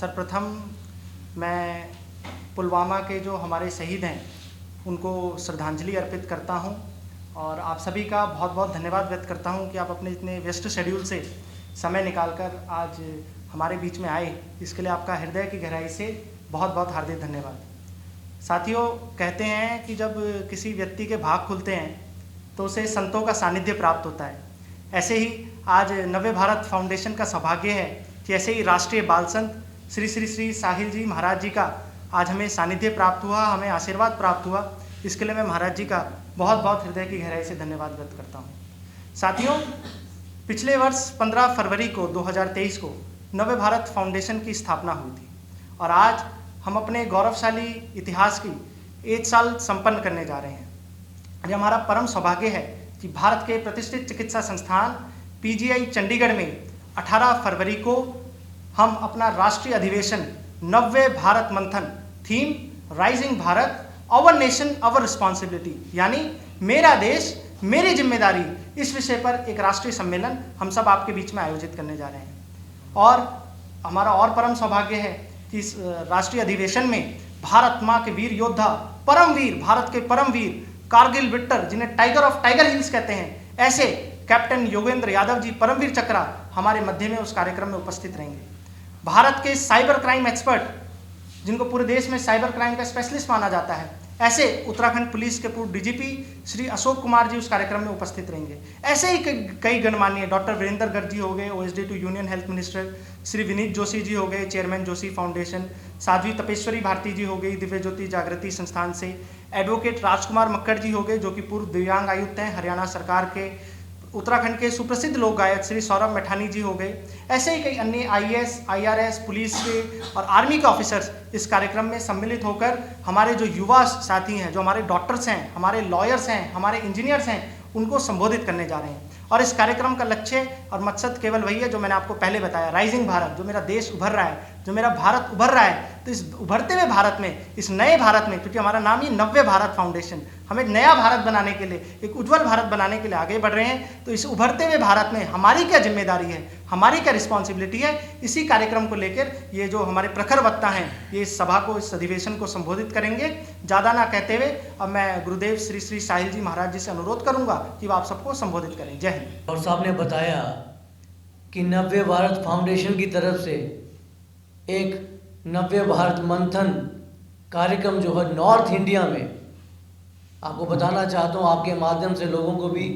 सर्वप्रथम मैं पुलवामा के जो हमारे शहीद हैं उनको श्रद्धांजलि अर्पित करता हूं और आप सभी का बहुत बहुत धन्यवाद व्यक्त करता हूं कि आप अपने इतने व्यस्त शेड्यूल से समय निकालकर आज हमारे बीच में आए। इसके लिए आपका हृदय की गहराई से बहुत बहुत हार्दिक धन्यवाद। साथियों, कहते हैं कि जब किसी व्यक्ति के भाग खुलते हैं तो उसे संतों का सानिध्य प्राप्त होता है। ऐसे ही आज नव्य भारत फाउंडेशन का सौभाग्य है कि ऐसे ही राष्ट्रीय बाल संत श्री श्री श्री साहिल जी महाराज जी का आज हमें सानिध्य प्राप्त हुआ, हमें आशीर्वाद प्राप्त हुआ। इसके लिए मैं महाराज जी का बहुत बहुत हृदय की गहराई से धन्यवाद व्यक्त करता हूँ। साथियों, पिछले वर्ष 15 फरवरी को 2023 को नव्य भारत फाउंडेशन की स्थापना हुई थी और आज हम अपने गौरवशाली इतिहास की 1 साल संपन्न करने जा रहे हैं। ये हमारा परम सौभाग्य है कि भारत के प्रतिष्ठित चिकित्सा संस्थान पीजीआई चंडीगढ़ में 18 फरवरी को हम अपना राष्ट्रीय अधिवेशन Navya Bharat Manthan, theme rising Bharat, our nation our responsibility, यानी मेरा देश मेरी जिम्मेदारी, इस विषय पर एक राष्ट्रीय सम्मेलन हम सब आपके बीच में आयोजित करने जा रहे हैं। और हमारा और परम सौभाग्य है कि इस राष्ट्रीय अधिवेशन में भारत माँ के वीर योद्धा, परमवीर, भारत के परमवीर कारगिल विक्टर, जिन्हें टाइगर ऑफ टाइगर हिल्स कहते हैं, ऐसे कैप्टन योगेंद्र यादव जी परमवीर चक्रा हमारे मध्य में उस कार्यक्रम में उपस्थित रहेंगे। भारत के साइबर क्राइम एक्सपर्ट, जिनको पूरे देश में साइबर क्राइम का स्पेशलिस्ट माना जाता है, ऐसे उत्तराखंड पुलिस के पूर्व डीजीपी श्री अशोक कुमार जी उस कार्यक्रम में उपस्थित रहेंगे। ऐसे ही कई गणमान्य डॉक्टर वीरेंद्र गर्ग जी हो गए, OSD to union health minister, Shri Vineet Joshi ji हो गए, चेयरमैन जोशी फाउंडेशन, साध्वी तपेश्वरी भारती जी हो गई, दिव्य ज्योति जागृति संस्थान से, एडवोकेट राजकुमार मक्कड़ जी हो गए जो कि पूर्व दिव्यांग आयुक्त हैं हरियाणा सरकार के, उत्तराखंड के सुप्रसिद्ध लोक गायक श्री सौरभ मैठानी जी हो गए। ऐसे ही कई अन्य आईएएस, आईआरएस, पुलिस के और आर्मी के ऑफिसर्स इस कार्यक्रम में सम्मिलित होकर हमारे जो युवा साथी हैं, जो हमारे डॉक्टर्स हैं, हमारे लॉयर्स हैं, हमारे इंजीनियर्स हैं, उनको संबोधित करने जा रहे हैं। और इस कार्यक्रम का लक्ष्य और मकसद केवल वही है जो मैंने आपको पहले बताया, राइजिंग भारत, जो मेरा देश उभर रहा है, जो मेरा भारत उभर रहा है। तो इस उभरते हुए भारत में, इस नए भारत में, क्योंकि हमारा नाम ही नव्य भारत फाउंडेशन, हम एक नया भारत बनाने के लिए, एक उज्जवल भारत बनाने के लिए आगे बढ़ रहे हैं। तो इस उभरते हुए भारत में हमारी क्या जिम्मेदारी है, हमारी क्या रिस्पॉन्सिबिलिटी है, इसी कार्यक्रम को लेकर ये जो हमारे प्रखर वक्ता हैं ये इस सभा को, इस अधिवेशन को संबोधित करेंगे। ज़्यादा ना कहते हुए अब मैं गुरुदेव श्री श्री साहिल जी महाराज जी से अनुरोध करूंगा कि वो आप सबको संबोधित करें। जय हिंद। और साहब ने बताया कि नव्य भारत फाउंडेशन की तरफ से एक नव्य भारत मंथन कार्यक्रम जो है नॉर्थ इंडिया में, आपको बताना चाहता हूँ आपके माध्यम से लोगों को भी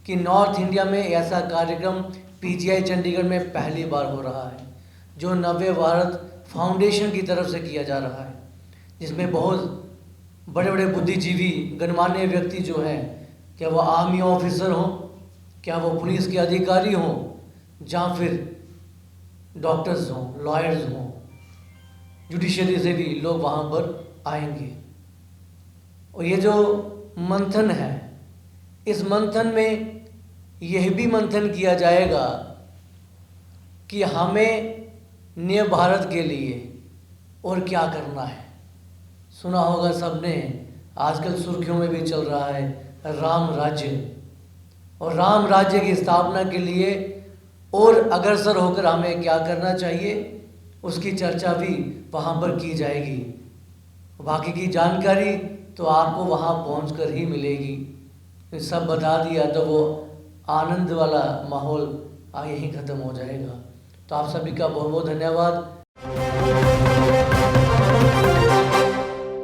कि नॉर्थ इंडिया में ऐसा कार्यक्रम पीजीआई चंडीगढ़ में पहली बार हो रहा है जो नव्य भारत फाउंडेशन की तरफ से किया जा रहा है, जिसमें बहुत बड़े बड़े बुद्धिजीवी गणमान्य व्यक्ति जो हैं, क्या वो आर्मी ऑफिसर हों, क्या वो पुलिस के अधिकारी हों, या फिर डॉक्टर्स हों, लॉयर्स हों, जुडिशरी से भी लोग वहाँ पर आएंगे। और ये जो मंथन है, इस मंथन में यह भी मंथन किया जाएगा कि हमें नए भारत के लिए और क्या करना है। सुना होगा सबने, आजकल सुर्खियों में भी चल रहा है राम राज्य, और राम राज्य की स्थापना के लिए और अग्रसर होकर हमें क्या करना चाहिए, उसकी चर्चा भी वहाँ पर की जाएगी। बाकी की जानकारी तो आपको वहाँ पहुँचकर ही मिलेगी। सब बता दिया तो वो आनंद वाला माहौल यहीं ख़त्म हो जाएगा। तो आप सभी का बहुत बहुत धन्यवाद।